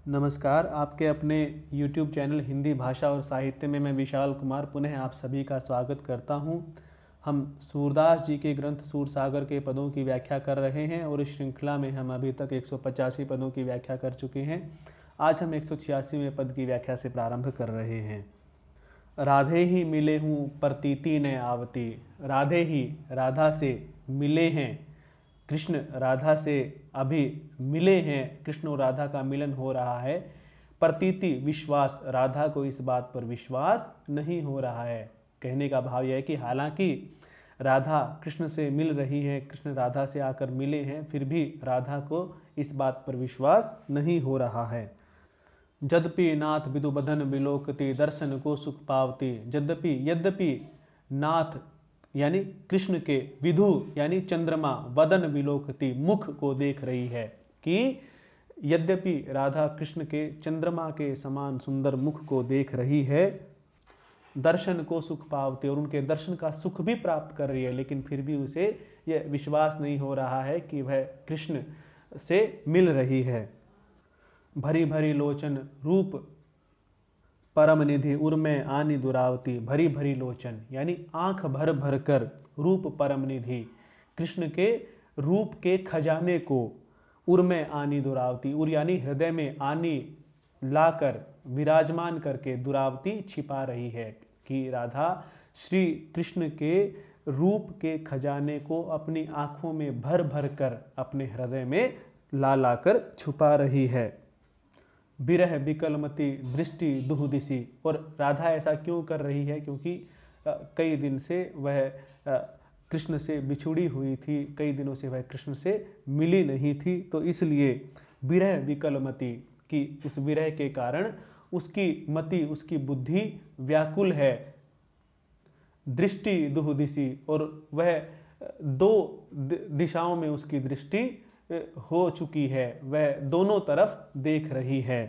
नमस्कार। आपके अपने YouTube चैनल हिंदी भाषा और साहित्य में मैं विशाल कुमार पुनः आप सभी का स्वागत करता हूं। हम सूरदास जी के ग्रंथ सूरसागर के पदों की व्याख्या कर रहे हैं और इस श्रृंखला में हम अभी तक 185 पदों की व्याख्या कर चुके हैं। आज हम 186वें पद की व्याख्या से प्रारंभ कर रहे हैं। राधे ही मिले हूँ प्रतीति न आवती। राधे ही, राधा से मिले हैं कृष्ण, राधा से अभी मिले हैं कृष्ण और राधा का मिलन हो रहा है। प्रतीति विश्वास, राधा को इस बात पर विश्वास नहीं हो रहा है। कहने का भाव यह है कि हालांकि राधा कृष्ण से मिल रही है, कृष्ण राधा से आकर मिले हैं, फिर भी राधा को इस बात पर विश्वास नहीं हो रहा है। यद्यपि नाथ विदु बदन विलोकति दर्शन को सुख पावती। यद्यपि नाथ यानी कृष्ण के, विधु यानी चंद्रमा, वदन विलोकती मुख को देख रही है कि यद्यपि राधा कृष्ण के चंद्रमा के समान सुंदर मुख को देख रही है, दर्शन को सुख पावती, और उनके दर्शन का सुख भी प्राप्त कर रही है, लेकिन फिर भी उसे यह विश्वास नहीं हो रहा है कि वह कृष्ण से मिल रही है। भरी भरी लोचन रूप परम निधि उर्मे आनी दुरावती। भरी भरी लोचन यानी आंख भर भर कर, रूप परम निधि कृष्ण के रूप के खजाने को, उर्मे आनी दुरावती, उर यानी हृदय में आनी लाकर विराजमान करके दुरावती छिपा रही है कि राधा श्री कृष्ण के रूप के खजाने को अपनी आंखों में भर भर कर अपने हृदय में ला लाकर छुपा रही है। बिरह विकलमती दृष्टि दुहुदिशी, और राधा ऐसा क्यों कर रही है? क्योंकि कई दिन से वह कृष्ण से बिछुड़ी हुई थी, कई दिनों से वह कृष्ण से मिली नहीं थी, तो इसलिए बिरह विकलमती कि उस विरह के कारण उसकी मति, उसकी बुद्धि व्याकुल है। दृष्टि दुहुदिशी, और वह दो दिशाओं में उसकी दृष्टि हो चुकी है, वह दोनों तरफ देख रही है।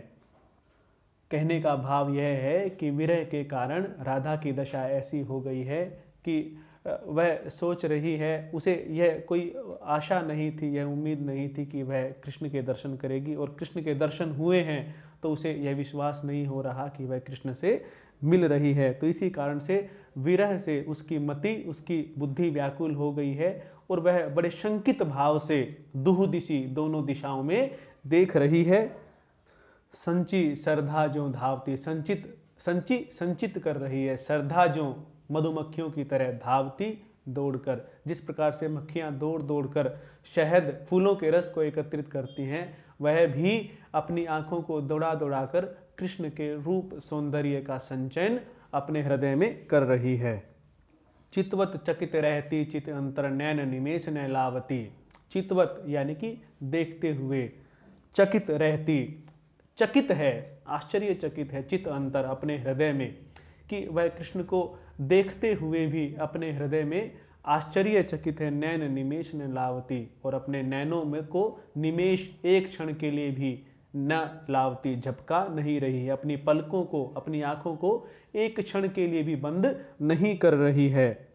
कहने का भाव यह है कि विरह के कारण राधा की दशा ऐसी हो गई है कि वह सोच रही है, उसे यह कोई आशा नहीं थी, यह उम्मीद नहीं थी कि वह कृष्ण के दर्शन करेगी, और कृष्ण के दर्शन हुए हैं तो उसे यह विश्वास नहीं हो रहा कि वह कृष्ण से मिल रही है। तो इसी कारण से विरह से उसकी मति, उसकी बुद्धि व्याकुल हो गई है, और वह बड़े शंकित भाव से दुहुदिशी, दोनों दिशाओं में देख रही है। संची श्रद्धा जो धावती, संचित कर रही है, श्रद्धा जो मधुमक्खियों की तरह धावती दौड़कर, जिस प्रकार से मक्खियां दौड़ दौड़कर शहद, फूलों के रस को एकत्रित करती हैं, वह भी अपनी आंखों को दौड़ा दौड़ाकर कृष्ण के रूप सौंदर्य का संचयन अपने हृदय में कर रही है। चितवत चकित रहती चित अंतर नैन निमेष न लावती। चितवत यानी कि देखते हुए, चकित रहती, चकित है, आश्चर्यचकित है, चित अंतर अपने हृदय में, कि वह कृष्ण को देखते हुए भी अपने हृदय में आश्चर्यचकित है। नैन निमेष न लावती, और अपने नैनों में को निमेष, एक क्षण के लिए भी न लावती, झपका नहीं रही है, अपनी पलकों को, अपनी आंखों को एक क्षण के लिए भी बंद नहीं कर रही है।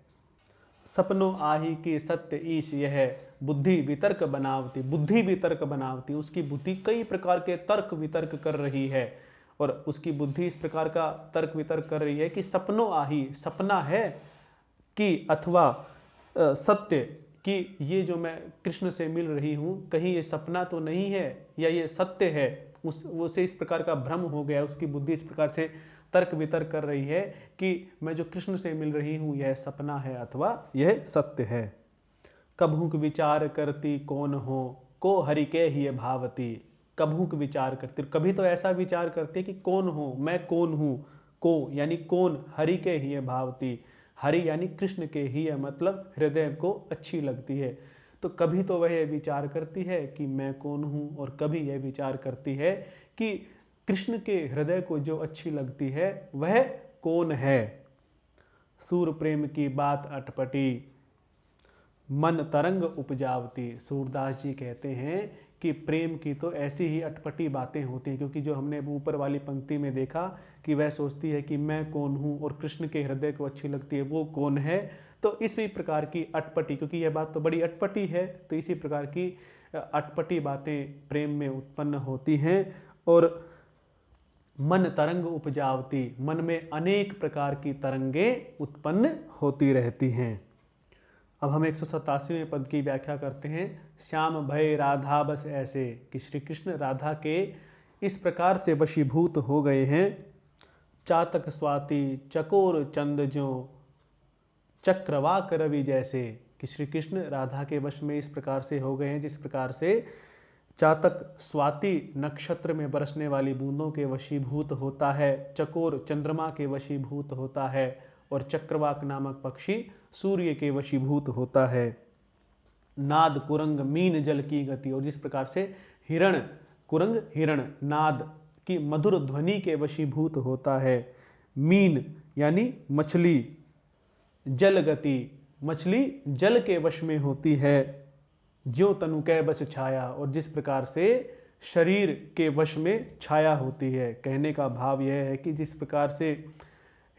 सपनों आही की सत्य ईश यह बुद्धि वितर्क बनावती। बुद्धि वितर्क बनावती, उसकी बुद्धि कई प्रकार के तर्क वितर्क कर रही है, और उसकी बुद्धि इस प्रकार का तर्क वितर्क कर रही है कि सपनों आही, सपना है कि अथवा सत्य, कि ये जो मैं कृष्ण से मिल रही हूं, कहीं ये सपना तो नहीं है या ये सत्य है। उसे इस प्रकार का भ्रम हो गया, उसकी बुद्धि इस प्रकार से तर्क वितर्क कर रही है कि मैं जो कृष्ण से मिल रही हूं यह सपना है अथवा यह सत्य है। कभुक विचार करती कौन हो, को हरि के ही भावती। कभुक विचार करती, कभी तो ऐसा विचार करती कि कौन हो, मैं कौन हूं, को यानी कौन, हरि के ही भावती, हरि यानी कृष्ण के ही, मतलब हृदय को अच्छी लगती है। तो कभी तो वह यह विचार करती है कि मैं कौन हूं, और कभी यह विचार करती है कि कृष्ण के हृदय को जो अच्छी लगती है वह कौन है। सूर प्रेम की बात अटपटी मन तरंग उपजावती। सूरदास जी कहते हैं कि प्रेम की तो ऐसी ही अटपटी बातें होती हैं, क्योंकि जो हमने ऊपर वाली पंक्ति में देखा कि वह सोचती है कि मैं कौन हूं, और कृष्ण के हृदय को अच्छी लगती है वो कौन है। तो इसी प्रकार की अटपटी, क्योंकि यह बात तो बड़ी अटपटी है, तो इसी प्रकार की अटपटी बातें प्रेम में उत्पन्न होती हैं। और मन तरंग उपजावती, मन में अनेक प्रकार की तरंगे उत्पन्न होती रहती हैं। अब हम 187वें पद की व्याख्या करते हैं। श्याम भय राधा बस ऐसे, कि श्री कृष्ण राधा के इस प्रकार से वशीभूत हो गए हैं। चातक स्वाति चकोर चंद जो चक्रवाक रवि जैसे, कि श्री कृष्ण राधा के वश में इस प्रकार से हो गए हैं जिस प्रकार से चातक स्वाति नक्षत्र में बरसने वाली बूंदों के वशीभूत होता है, चकोर चंद्रमा के वशीभूत होता है और चक्रवाक नामक पक्षी सूर्य के वशीभूत होता है। नाद कुरंग मीन जल की गति, और जिस प्रकार से हिरण कुरंग हिरण नाद की मधुर ध्वनि के वशीभूत होता है। मीन यानी मछली, जल गति मछली जल के वश में होती है। ज्यों तनु कै बस छाया, और जिस प्रकार से शरीर के वश में छाया होती है। कहने का भाव यह है कि जिस प्रकार से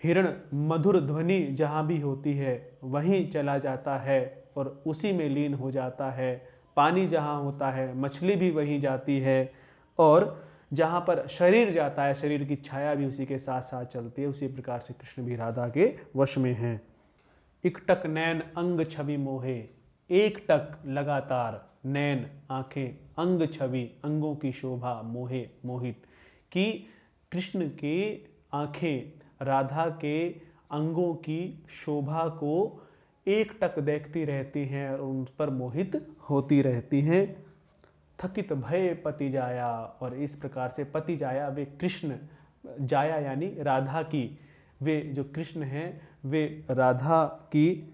हिरण मधुर ध्वनि जहाँ भी होती है वहीं चला जाता है और उसी में लीन हो जाता है। पानी जहाँ होता है मछली भी वहीं जाती है, और जहाँ पर शरीर जाता है शरीर की छाया भी उसी के साथ साथ चलती है। उसी प्रकार से कृष्ण भी राधा के वश में हैं। इकटक नैन अंग छवि मोहे, एक टक लगातार, नैन आंखें, अंग छवि अंगों की शोभा, मोहे मोहित, कि कृष्ण के आंखें राधा के अंगों की शोभा को एक टक देखती रहती हैं और उन पर मोहित होती रहती हैं। थकित भय पति जाया, और इस प्रकार से पति जाया वे कृष्ण, जाया यानी राधा की, वे जो कृष्ण हैं वे राधा की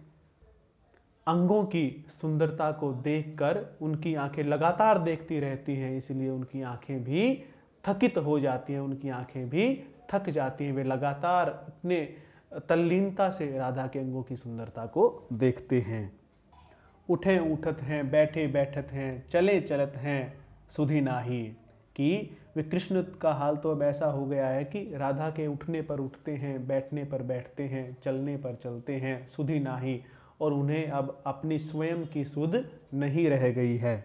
अंगों की सुंदरता को देखकर उनकी आंखें लगातार देखती रहती हैं, इसलिए उनकी आंखें भी थकित हो जाती हैं, उनकी आंखें भी थक जाती हैं। वे लगातार इतने तल्लीनता से राधा के अंगों की सुंदरता को देखते हैं। उठे उठत हैं, बैठे बैठत हैं, चले चलत हैं, सुधि नाही, कि वे कृष्ण का हाल तो अब ऐसा हो गया है कि राधा के उठने पर उठते हैं, बैठने पर बैठते हैं, चलने पर चलते हैं, सुधि नाही, और उन्हें अब अपनी स्वयं की सुध नहीं रह गई है।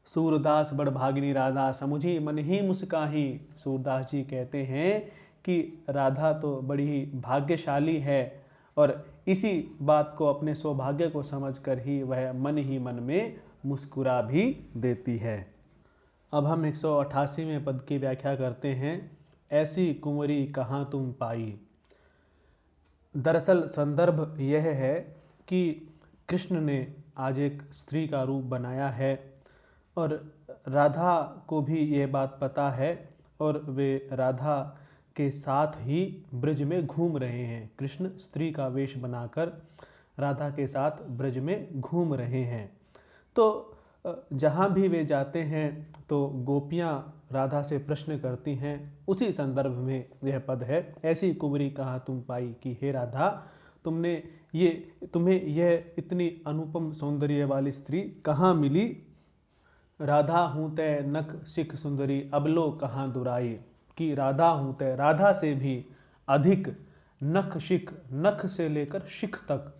सूरदास बड़ भागिनी राधा समुझी मन ही मुस्काही, सूरदास जी कहते हैं कि राधा तो बड़ी ही भाग्यशाली है और इसी बात को, अपने सौभाग्य को समझकर ही वह मन ही मन में मुस्कुरा भी देती है। अब हम 188वें पद की व्याख्या करते हैं। ऐसी कुंवरी कहाँ तुम पाई। दरअसल संदर्भ यह है कि कृष्ण ने आज एक स्त्री का रूप बनाया है और राधा को भी यह बात पता है और वे राधा के साथ ही ब्रज में घूम रहे हैं। कृष्ण स्त्री का वेश बनाकर राधा के साथ ब्रज में घूम रहे हैं। तो जहाँ भी वे जाते हैं तो गोपियाँ राधा से प्रश्न करती हैं। उसी संदर्भ में यह पद है। ऐसी कुंवरी कहाँ तुम पाई, कि हे राधा तुम्हें यह इतनी अनुपम सौंदर्य वाली स्त्री कहाँ मिली। राधा हूँ तय नख शिख सुंदरी, अबलो कहाँ दुराई, कि राधा हूँ तय, राधा से भी अधिक नख शिख, नख से लेकर शिख तक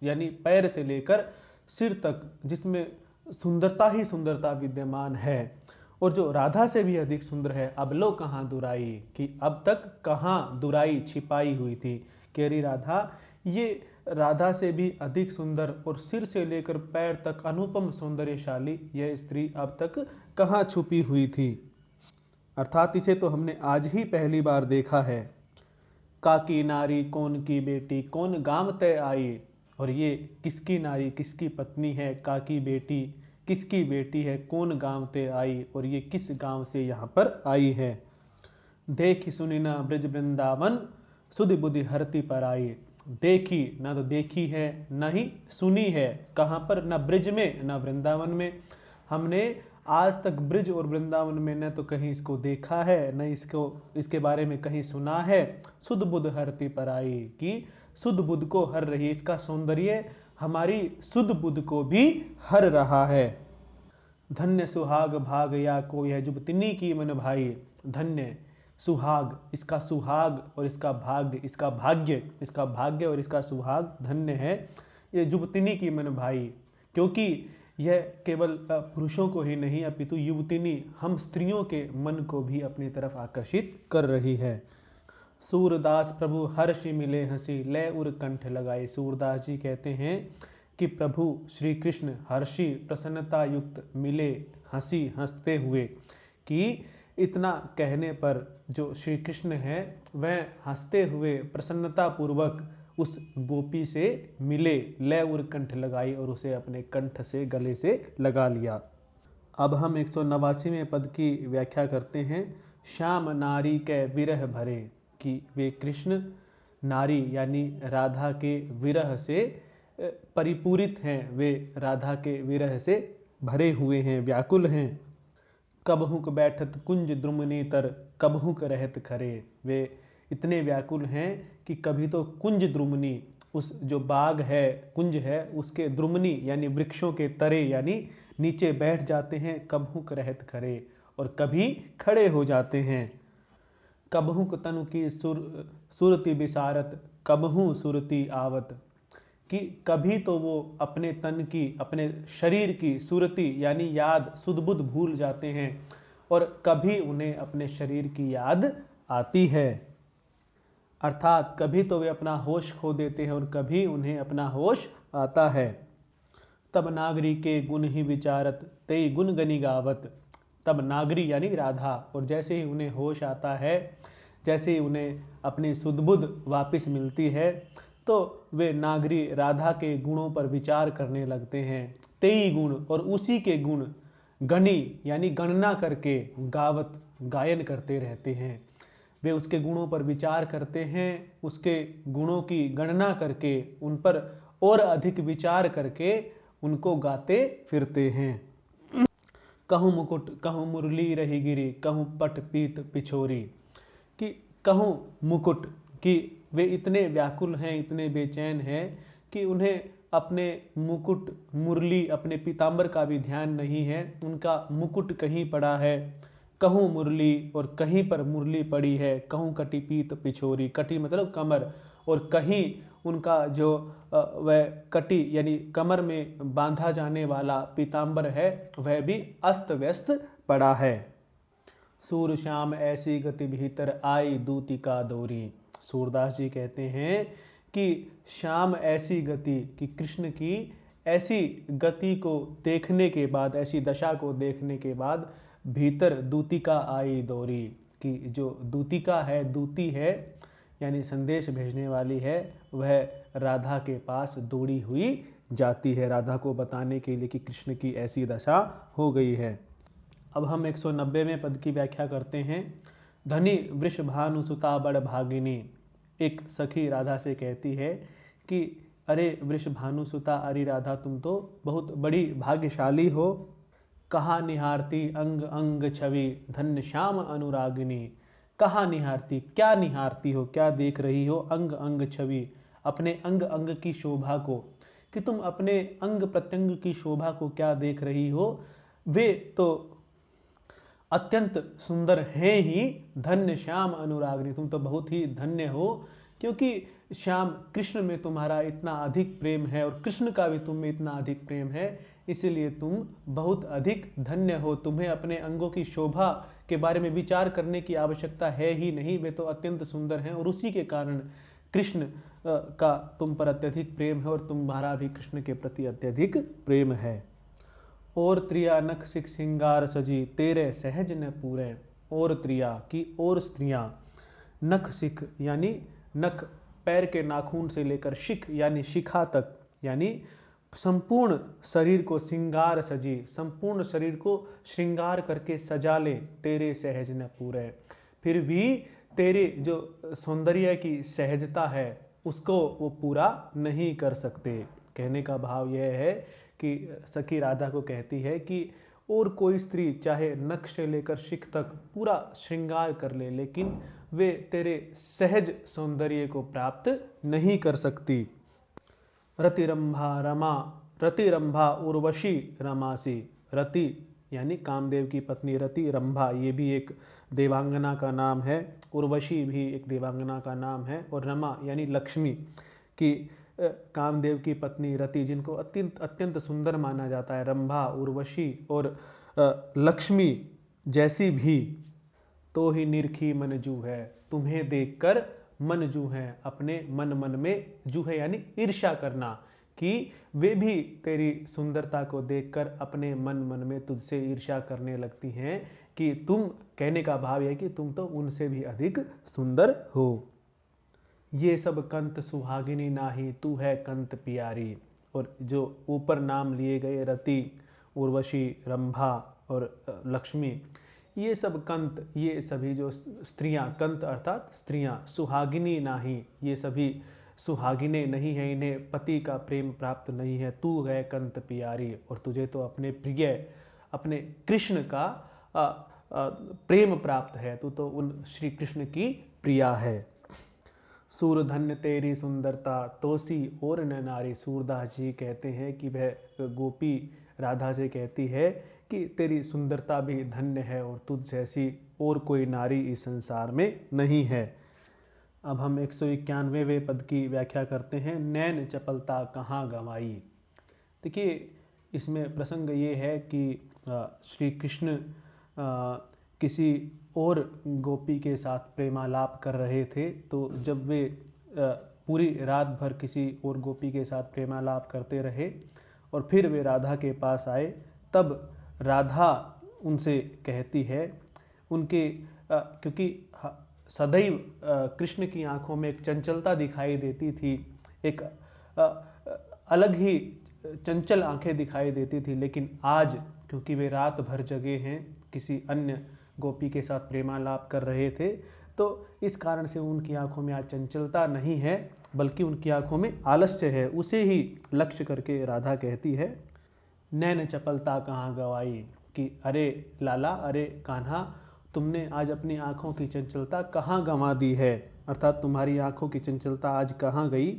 यानी पैर से लेकर सिर तक, जिसमें सुंदरता ही सुंदरता विद्यमान है, और जो राधा से भी अधिक सुंदर है, अबलो कहाँ दुराई, कि अब तक कहाँ दुराई छिपाई हुई थी। कह रही राधा, ये राधा से भी अधिक सुंदर और सिर से लेकर पैर तक अनुपम सौंदर्यशाली यह स्त्री अब तक कहाँ छुपी हुई थी। अर्थात इसे तो हमने आज ही पहली बार देखा है। काकी नारी कौन की बेटी, कौन गांव तय आई, और ये किसकी नारी किसकी पत्नी है, काकी बेटी किसकी बेटी है, कौन गांव ते आई, और ये किस गांव से यहाँ पर आई है। देखी सुनी न ब्रज वृंदावन, सुधि बुद्धि हरति पर आई, देखी ना तो देखी है न ही सुनी है, कहाँ पर, न ब्रज में न वृंदावन में। हमने आज तक ब्रज और वृंदावन में न तो कहीं इसको देखा है न इसके बारे में कहीं सुना है। सुध बुध हरति पर आई, कि सुध बुध को हर रही, इसका सौंदर्य हमारी सुध बुध को भी हर रहा है। धन्य सुहाग भाग या को यह जुबतिनी की मन भाई, धन्य सुहाग, इसका सुहाग और इसका भाग्य, इसका भाग्य और इसका सुहाग धन्य है ये जुबतिनी की मन भाई, क्योंकि यह केवल पुरुषों को ही नहीं अपितु युवतिनी हम स्त्रियों के मन को भी अपनी तरफ आकर्षित कर रही है। सूरदास प्रभु हर्षि मिले हंसी ले उर कंठ लगाए। सूरदास जी कहते हैं कि प्रभु श्री कृष्ण हर्षि प्रसन्नता युक्त मिले हंसी हंसते हुए, कि इतना कहने पर जो श्री कृष्ण है वह हंसते हुए प्रसन्नता पूर्वक उस गोपी से मिले, ले उर कंठ लगाई और उसे अपने कंठ से गले से लगा लिया। अब हम 189वें पद की व्याख्या करते हैं। श्याम नारी के विरह भरे, कि वे कृष्ण नारी यानी राधा के विरह से परिपूरित हैं, वे राधा के विरह से भरे हुए हैं, व्याकुल हैं। कबहुक बैठत कुंज द्रुमनी तर कबहुक रहत खरे, वे इतने व्याकुल हैं कि कभी तो कुंज द्रुमनी, उस जो बाग है कुंज है उसके द्रुमनी यानी वृक्षों के तरे यानी नीचे बैठ जाते हैं, कबहुक रहत खरे, और कभी खड़े हो जाते हैं। कबहुक तनु की सुरति विसारत कबहू सुरति आवत, कि कभी तो वो अपने तन की अपने शरीर की सुरति यानी याद सुध बुध भूल जाते हैं और कभी उन्हें अपने शरीर की याद आती है। अर्थात कभी तो वे अपना होश खो देते हैं और कभी उन्हें अपना होश आता है। तब नागरी के गुण ही विचारत तेई गुण गनी गावत, तब नागरी यानी राधा, और जैसे ही उन्हें होश आता है, जैसे ही उन्हें अपनी सुध-बुध वापस मिलती है, तो वे नागरी राधा के गुणों पर विचार करने लगते हैं। तेई गुण, और उसी के गुण गणी यानी गणना करके गावत गायन करते रहते हैं। वे उसके गुणों पर विचार करते हैं, उसके गुणों की गणना करके उन पर और अधिक विचार करके उनको गाते फिरते हैं। कहूँ मुकुट कहूँ मुरली रही गिरी कहूँ पट पीत पिछोरी, कि कहूँ मुकुट, कि वे इतने व्याकुल हैं, इतने बेचैन हैं कि उन्हें अपने मुकुट मुरली अपने पीताम्बर का भी ध्यान नहीं है, उनका मुकुट कहीं पड़ा है, कहूँ मुरली और कहीं पर मुरली पड़ी है, कहूँ कटी पीत पिछोरी, कटी मतलब कमर, और कहीं उनका जो वह कटी यानी कमर में बांधा जाने वाला पीताम्बर है वह भी अस्त व्यस्त पड़ा है। सूर श्याम ऐसी गति भीतर आई दूतिका दौरी, सूरदास जी कहते हैं कि श्याम ऐसी गति, कि कृष्ण की ऐसी गति को देखने के बाद, ऐसी दशा को देखने के बाद भीतर दूतिका आई दौरी, कि जो दूतिका है, दूती है यानी संदेश भेजने वाली है, वह राधा के पास दौड़ी हुई जाती है राधा को बताने के लिए कि कृष्ण की ऐसी दशा हो गई है। अब हम 190वें पद की व्याख्या करते हैं। धनी वृषभानुसुता बड़ भागिनी, एक सखी राधा से कहती है कि अरे वृषभानुसुता, अरे राधा तुम तो बहुत बड़ी भाग्यशाली हो। कहा निहारती अंग अंग छवि धन्य श्याम अनुरागिनी, कहा निहारती, क्या निहारती हो, क्या देख रही हो, अंग अंग छवि, अपने अंग अंग की शोभा को, कि तुम अपने अंग प्रत्यंग की शोभा को क्या देख रही हो, वे तो अत्यंत सुंदर हैं ही। धन्य श्याम अनुरागिनी, तुम तो बहुत ही धन्य हो, क्योंकि श्याम कृष्ण में तुम्हारा इतना अधिक प्रेम है और कृष्ण का भी तुम में इतना अधिक प्रेम है, इसीलिए तुम बहुत अधिक धन्य हो। तुम्हें अपने अंगों की शोभा के बारे में विचार करने की आवश्यकता है ही नहीं, वे तो अत्यंत सुंदर हैं और उसी के कारण कृष्ण का तुम पर अत्यधिक प्रेम है और तुम्हारा भी कृष्ण के प्रति अत्यधिक प्रेम है। और त्रिया नख सिख सिंगार सजी तेरे सहज न पूरे, और त्रिया की और स्त्रियां, नख सिख यानी नख पैर के नाखून से लेकर शिख यानी शिखा तक, यानी संपूर्ण शरीर को सिंगार सजी, संपूर्ण शरीर को श्रृंगार करके सजा ले, तेरे सहज न पूरे, फिर भी तेरे जो सौंदर्य की सहजता है उसको वो पूरा नहीं कर सकते। कहने का भाव यह है कि सखी राधा को कहती है कि और कोई स्त्री चाहे नख से लेकर शिख तक पूरा श्रृंगार कर ले, लेकिन वे तेरे सहज सौंदर्य को प्राप्त नहीं कर सकती। रतिरंभा रमा, रतिरंभा उर्वशी रमासी, रति यानी कामदेव की पत्नी रति, रंभा ये भी एक देवांगना का नाम है, उर्वशी भी एक देवांगना का नाम है, और रमा यानी लक्ष्मी, कि कामदेव की पत्नी रति, जिनको अत्यंत अत्यंत सुंदर माना जाता है, रंभा, उर्वशी और लक्ष्मी जैसी भी, तो ही निरखी मन जू है, तुम्हें देखकर मन जू है, अपने मन मन में जू है यानी ईर्ष्या करना, कि वे भी तेरी सुंदरता को देखकर अपने मन मन में तुझसे ईर्ष्या करने लगती हैं, कि तुम, कहने का भाव है कि तुम तो उनसे भी अधिक सुंदर हो। ये सब कंत सुहागिनी नाही, तू है कंत प्यारी। और जो ऊपर नाम लिए गए रति, उर्वशी, रंभा और लक्ष्मी, ये सब कंत, ये सभी जो स्त्रियां, कंत अर्थात स्त्रियां, सुहागिनी नाही, ये सभी सुहागिने नहीं है, इन्हें पति का प्रेम प्राप्त नहीं है। तू है कंत प्यारी, और तुझे तो अपने प्रिय, अपने कृष्ण का प्रेम प्राप्त है, तू तो उन श्री कृष्ण की प्रिया है। सूरधन्य तेरी सुंदरता, तोसी और न नारी। सूरदास जी कहते हैं कि वह गोपी राधा से कहती है कि तेरी सुंदरता भी धन्य है, और तुझ जैसी और कोई नारी इस संसार में नहीं है। अब हम 191वें पद की व्याख्या करते हैं। नैन चपलता कहाँ गंवाई। देखिए, इसमें प्रसंग ये है कि श्री कृष्ण किसी और गोपी के साथ प्रेमालाप कर रहे थे, तो जब वे पूरी रात भर किसी और गोपी के साथ प्रेमालाप करते रहे और फिर वे राधा के पास आए, तब राधा उनसे कहती है, उनके क्योंकि सदैव कृष्ण की आंखों में एक चंचलता दिखाई देती थी, एक अलग ही चंचल आंखें दिखाई देती थी, लेकिन आज क्योंकि वे रात भर जगे हैं, किसी अन्य गोपी के साथ प्रेमालाप कर रहे थे, तो इस कारण से उनकी आंखों में आज चंचलता नहीं है, बल्कि उनकी आंखों में आलस्य है। उसे ही लक्ष्य करके राधा कहती है, नैन चपलता कहाँ गवाई, कि अरे लाला, अरे कान्हा, तुमने आज अपनी आंखों की चंचलता कहाँ गंवा दी है, अर्थात तुम्हारी आंखों की चंचलता आज कहाँ गई।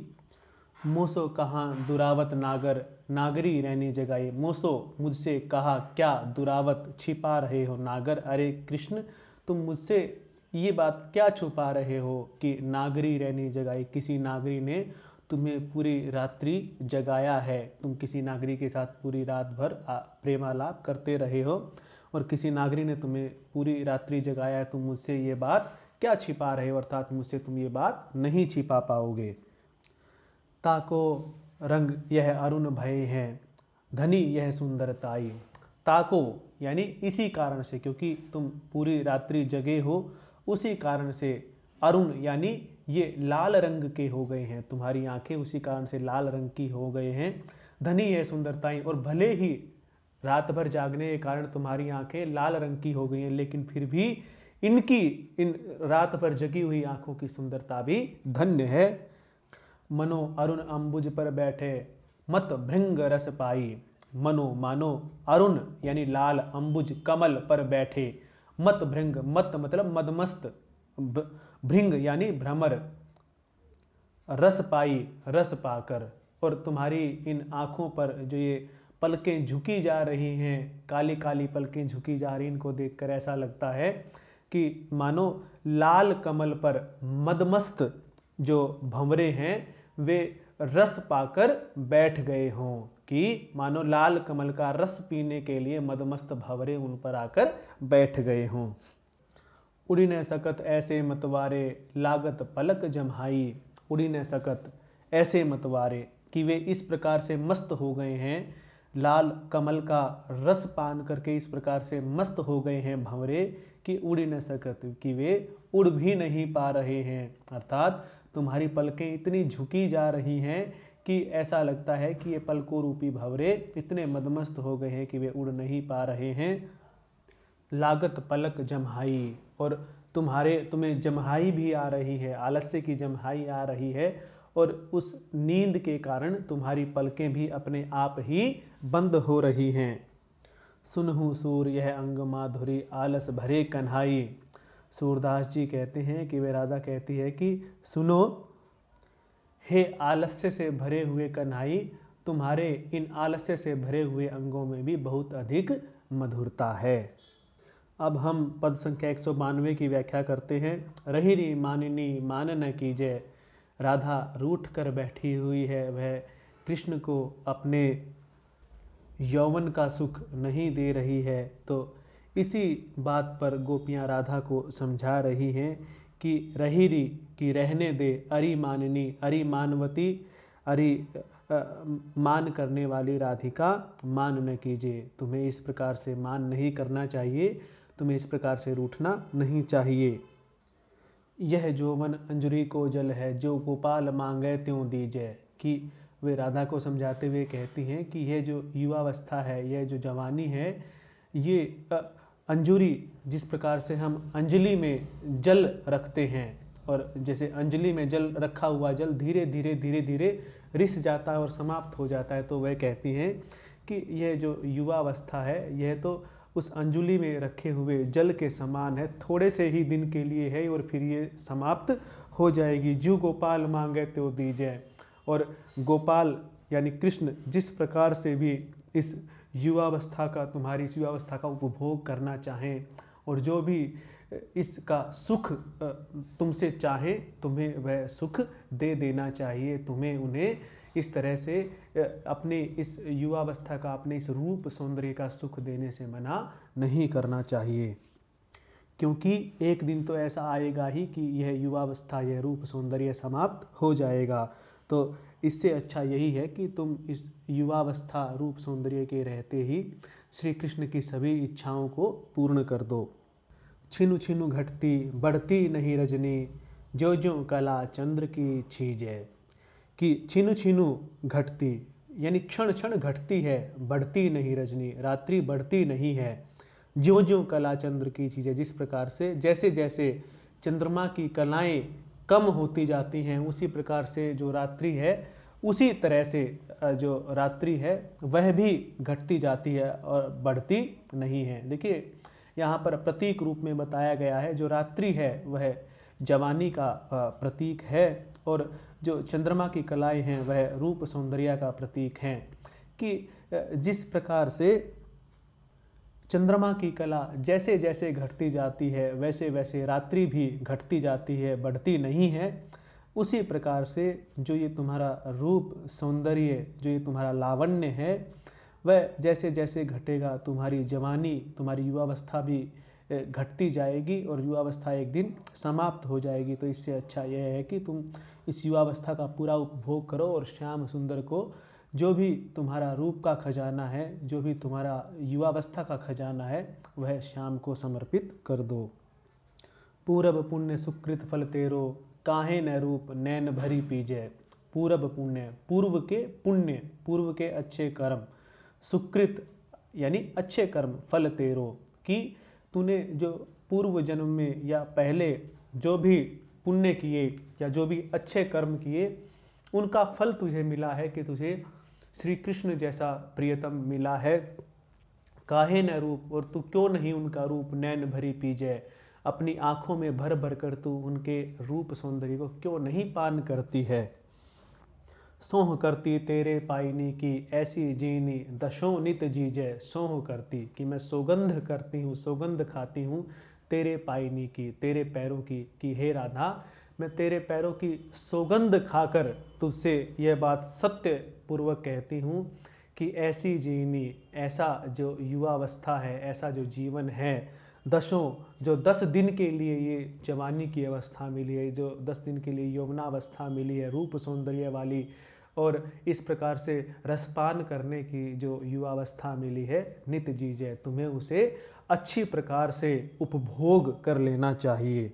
मोसो कहाँ दुरावत नागर, नागरी रहनी जगाई। मोसो, मुझसे कहा क्या, दुरावत, छिपा रहे हो, नागर, अरे कृष्ण, तुम मुझसे ये बात क्या छुपा रहे हो कि नागरी रहनी जगाई, किसी नागरी ने तुम्हें पूरी रात्रि जगाया है, तुम किसी नागरी के साथ पूरी रात भर प्रेमालाप करते रहे हो और किसी नागरी ने तुम्हें पूरी रात्रि जगाया है, तुम मुझसे ये बात क्या छिपा रहे हो, अर्थात मुझसे तुम ये बात नहीं छिपा पाओगे। ताको रंग यह अरुण भय है, धनी यह सुंदरताई। ताको यानी इसी कारण से, क्योंकि तुम पूरी रात्रि जगे हो, उसी कारण से अरुण यानी ये लाल रंग के हो गए हैं, तुम्हारी आंखें उसी कारण से लाल रंग की हो गए हैं। धनी यह सुंदरताई, और भले ही रात भर जागने के कारण तुम्हारी आंखें लाल रंग की हो गई हैं, लेकिन फिर भी इन रात भर जगी हुई आंखों की सुंदरता भी धन्य है। मनो अरुण अंबुज पर बैठे, मत भृंग रस पाई। मनो मानो, अरुण यानी लाल, अंबुज कमल पर बैठे, मत भृंग, मत मतलब मदमस्त, भृंग यानी भ्रमर, रस पाई रस पाकर। और तुम्हारी इन आंखों पर जो ये पलकें झुकी जा रही हैं, काली काली पलकें झुकी जा रही, इनको देखकर ऐसा लगता है कि मानो लाल कमल पर मदमस्त जो भंवरे हैं वे रस पाकर बैठ गए हों, कि मानो लाल कमल का रस पीने के लिए मदमस्त भंवरे उन पर आकर बैठ गए हों। उड़ी न सकत ऐसे मतवारे, लागत पलक जम्हाई। उड़ी न सकत ऐसे मतवारे, कि वे इस प्रकार से मस्त हो गए हैं, लाल कमल का रस पान करके इस प्रकार से मस्त हो गए हैं भंवरे, कि उड़ी न सकत, कि वे उड़ भी नहीं पा रहे हैं, अर्थात तुम्हारी पलकें इतनी झुकी जा रही हैं कि ऐसा लगता है कि ये पलकों रूपी भंवरे इतने मदमस्त हो गए हैं कि वे उड़ नहीं पा रहे हैं। लागत पलक जम्हाई, और तुम्हें जम्हाई भी आ रही है, आलस्य की जम्हाई आ रही है, और उस नींद के कारण तुम्हारी पलकें भी अपने आप ही बंद हो रही हैं। सुनहु सूर यह अंग माधुरी, आलस भरे कन्हाई। सूरदास जी कहते हैं कि वे राधा कहती है कि सुनो हे आलस्य से भरे हुए कन्हाई, तुम्हारे इन आलस्य से भरे हुए अंगों में भी बहुत अधिक मधुरता है। अब हम पद संख्या 192 की व्याख्या करते हैं। रही री मानिनी मान न कीजय, राधा रूठ कर बैठी हुई है, वह कृष्ण को अपने यौवन का सुख नहीं दे रही है। तो इसी बात पर गोपियाँ राधा को समझा रही हैं कि रही री कि रहने दे, अरि माननी, अरि मानवती, अरि मान करने वाली राधिका, मान न कीजिए। तुम्हें इस प्रकार से मान नहीं करना चाहिए, तुम्हें इस प्रकार से रूठना नहीं चाहिए। यह जोवन अंजुरी को जल है, जो गोपाल मांगे त्यों दीजय। कि वे राधा को समझाते हुए कहती हैं कि यह जो युवावस्था है, यह जो जवानी है, ये अंजुरी, जिस प्रकार से हम अंजलि में जल रखते हैं, और जैसे अंजलि में जल रखा हुआ जल धीरे धीरे रिस जाता है और समाप्त हो जाता है, तो वह कहती हैं कि यह जो युवावस्था है, यह तो उस अंजुलि में रखे हुए जल के समान है, थोड़े से ही दिन के लिए है और फिर ये समाप्त हो जाएगी। जो गोपाल मांगे तो दीजय। और गोपाल यानी कृष्ण जिस प्रकार से भी इस युवावस्था का, तुम्हारी इस युवावस्था का उपभोग करना चाहें, और जो भी इसका सुख तुमसे चाहे, तुम्हें वह सुख दे देना चाहिए। तुम्हें उन्हें इस तरह से अपने इस युवावस्था का, अपने इस रूप सौंदर्य का सुख देने से मना नहीं करना चाहिए, क्योंकि एक दिन तो ऐसा आएगा ही कि यह युवावस्था, यह रूप सौंदर्य समाप्त हो जाएगा। तो इससे अच्छा यही है कि तुम इस युवावस्था रूप सौंदर्य के रहते ही श्री कृष्ण की सभी इच्छाओं को पूर्ण कर दो। छिनु छिनु घटती बढ़ती नहीं रजनी, जो जो कला चंद्र की छीजय। कि छिनु छिनु घटती यानी क्षण क्षण घटती है, बढ़ती नहीं रजनी, रात्रि बढ़ती नहीं है, ज्यों ज्यों कला चंद्र की चीज़ें, जिस प्रकार से जैसे जैसे चंद्रमा की कलाएं कम होती जाती हैं, उसी प्रकार से जो रात्रि है, उसी तरह से जो रात्रि है वह भी घटती जाती है और बढ़ती नहीं है। देखिए यहाँ पर प्रतीक रूप में बताया गया है, जो रात्रि है वह जवानी का प्रतीक है, और जो चंद्रमा की कलाएं हैं वह रूप सौंदर्य का प्रतीक हैं। कि जिस प्रकार से चंद्रमा की कला जैसे जैसे घटती जाती है, वैसे वैसे रात्रि भी घटती जाती है, बढ़ती नहीं है। उसी प्रकार से जो ये तुम्हारा रूप सौंदर्य, जो ये तुम्हारा लावण्य है, वह जैसे जैसे घटेगा, तुम्हारी जवानी, तुम्हारी युवावस्था भी घटती जाएगी और युवावस्था एक दिन समाप्त हो जाएगी। तो इससे अच्छा यह है कि तुम इस युवावस्था का पूरा उपभोग करो, और श्याम सुंदर को जो भी तुम्हारा रूप का खजाना है, जो भी तुम्हारा युवावस्था का खजाना है, वह श्याम को समर्पित कर दो। पूरब पुण्य सुकृत फल तेरो, काहे न रूप नैन भरी पीजय। पूरब पुण्य, पूर्व के पुण्य, पूर्व के अच्छे कर्म, सुकृत यानी अच्छे कर्म, फल तेरो, कि तूने जो पूर्व जन्म में या पहले जो भी पुण्य किए या जो भी अच्छे कर्म किए, उनका फल तुझे मिला है कि तुझे श्री कृष्ण जैसा प्रियतम मिला है। काहे न रूप, और तू क्यों नहीं उनका रूप नैन भरी पीजय, अपनी आंखों में भर भर कर तू उनके रूप सौंदर्य को क्यों नहीं पान करती है। सोह करती तेरे पाइनी की ऐसी जीनी, दशों नित जीजय। सोह करती कि मैं सौगंध करती हूँ, सौगंध खाती हूँ तेरे पाइनी की, तेरे पैरों की, कि हे राधा, मैं तेरे पैरों की सौगंध खाकर तुझसे यह बात सत्य पूर्वक कहती हूँ कि ऐसी जीनी, ऐसा जो युवावस्था है, ऐसा जो जीवन है, दशों, जो 10 दिन के लिए ये जवानी की अवस्था मिली है, जो 10 दिन के लिए यौवनावस्था मिली है, रूप सौंदर्य वाली, और इस प्रकार से रसपान करने की जो युवावस्था मिली है, नित जीजय, तुम्हें उसे अच्छी प्रकार से उपभोग कर लेना चाहिए।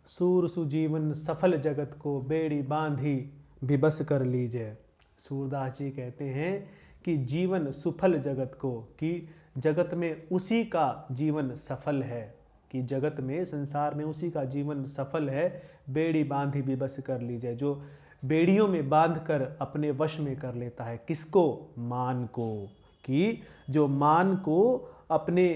सूर सुजीवन सफल जगत को, बेड़ी बांधी विबस कर लीजिए। सूरदास जी कहते हैं कि जीवन सुफल जगत को, कि जगत में उसी का जीवन सफल है, कि जगत में, संसार में उसी का जीवन सफल है। बेड़ी बांधी विबस कर लीजिए, जो बेड़ियों में बांधकर अपने वश में कर लेता है, किसको? मान को। कि जो मान को अपने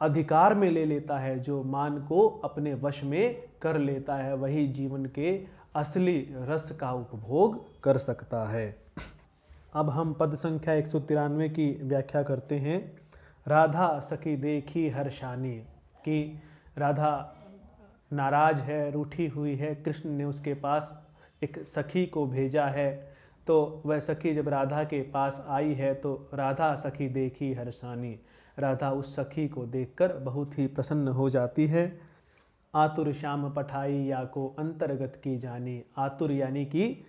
अधिकार में ले लेता है, जो मान को अपने वश में कर लेता है, वही जीवन के असली रस का उपभोग कर सकता है। अब हम पद संख्या 193 की व्याख्या करते हैं। राधा सखी देखी हर्षानी, कि राधा नाराज है, रूठी हुई है, कृष्ण ने उसके पास एक सखी को भेजा है। तो वह सखी जब राधा के पास आई है तो राधा सखी देखी हर्षानी, राधा उस सखी को देखकर बहुत ही प्रसन्न हो जाती है। आतुर श्याम पठाई या को अंतर्गत की जानी, आतुर यानी कि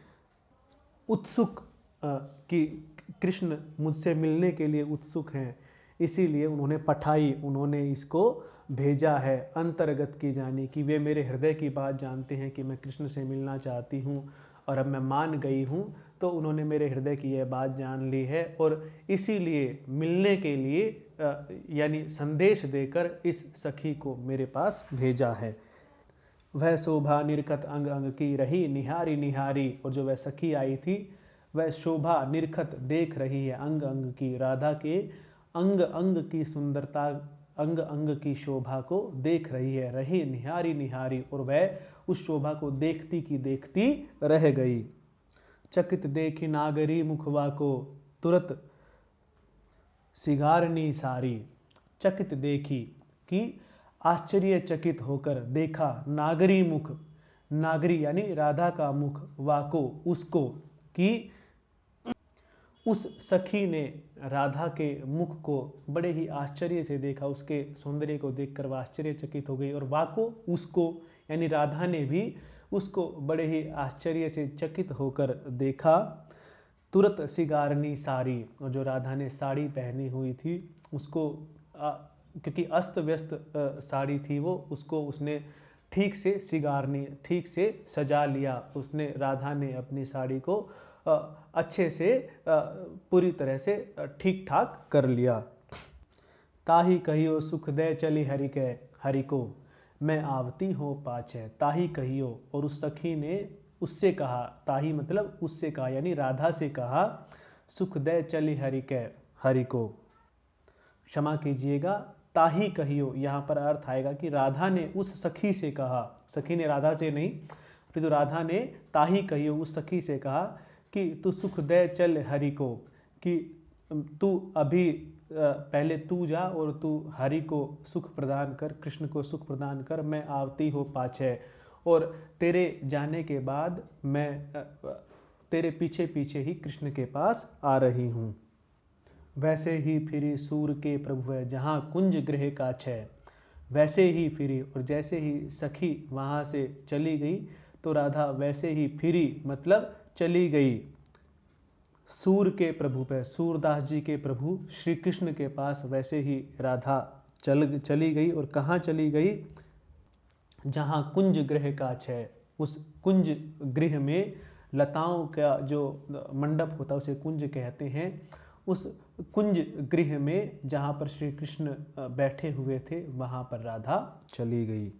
उत्सुक, कि कृष्ण मुझसे मिलने के लिए उत्सुक हैं, इसीलिए उन्होंने पठाई, उन्होंने इसको भेजा है। अंतर्गत की जानी कि वे मेरे हृदय की बात जानते हैं कि मैं कृष्ण से मिलना चाहती हूँ और अब मैं मान गई हूँ, तो उन्होंने मेरे हृदय की यह बात जान ली है और इसीलिए मिलने के लिए यानी संदेश देकर इस सखी को मेरे पास भेजा है। वह शोभा निरखत अंग अंग की रही निहारी निहारी, और जो वह सखी आई थी वह शोभा निरखत देख रही है अंग अंग की, राधा के अंग अंग की सुंदरता, अंग अंग की शोभा को देख रही है। रही निहारी निहारी, और वह उस शोभा को देखती की देखती रह गई। चकित देखी नागरी मुखवा को तुरत सिगारनी सारी, चकित देखी कि आश्चर्यचकित होकर देखा, नागरी मुख, नागरी यानी राधा का मुख, वाको उसको, कि उस सखी ने राधा के मुख को बड़े ही आश्चर्य से देखा, उसके सौंदर्य को देखकर वह आश्चर्यचकित हो गई। और वाको उसको यानी राधा ने भी उसको बड़े ही आश्चर्य से चकित होकर देखा। तुरंत सिगारनी साड़ी, और जो राधा ने साड़ी पहनी हुई थी उसको क्योंकि अस्त व्यस्त साड़ी थी वो, उसको उसने ठीक से सिगारनी, ठीक से सजा लिया। उसने, राधा ने अपनी साड़ी को अच्छे से पूरी तरह से ठीक ठाक कर लिया। ताही कहियो सुख दे चली हरि के हरि को, मैं आवती हो पाछे, ताही कहियो, और उस सखी ने उससे कहा, ताही मतलब उससे कहा यानी राधा से कहा, सुख दे चली हरि के हरि को, क्षमा कीजिएगा, ताही कहियो यहाँ पर अर्थ आएगा कि राधा ने उस सखी से कहा, सखी ने राधा से नहीं, फिर तो राधा ने ताही कहियो उस सखी से कहा कि तू सुख दे चल हरि को, कि तू अभी पहले तू जा और तू हरि को सुख प्रदान कर, कृष्ण को सुख प्रदान कर, मैं आवती हो पाछे, और तेरे जाने के बाद मैं तेरे पीछे पीछे ही कृष्ण के पास आ रही हूँ। वैसे ही फिरी सूर के प्रभु है जहाँ कुंज गृह का छय, वैसे ही फिरी, और जैसे ही सखी वहाँ से चली गई तो राधा वैसे ही फिरी मतलब चली गई सूर के प्रभु पे, सूरदास जी के प्रभु श्री कृष्ण के पास वैसे ही राधा चली गई। और कहाँ चली गई? जहाँ कुंज गृह का छय, उस कुंज गृह में लताओं का जो मंडप होता है उसे कुंज कहते हैं, उस कुंज गृह में जहाँ पर श्री कृष्ण बैठे हुए थे वहाँ पर राधा चली गई।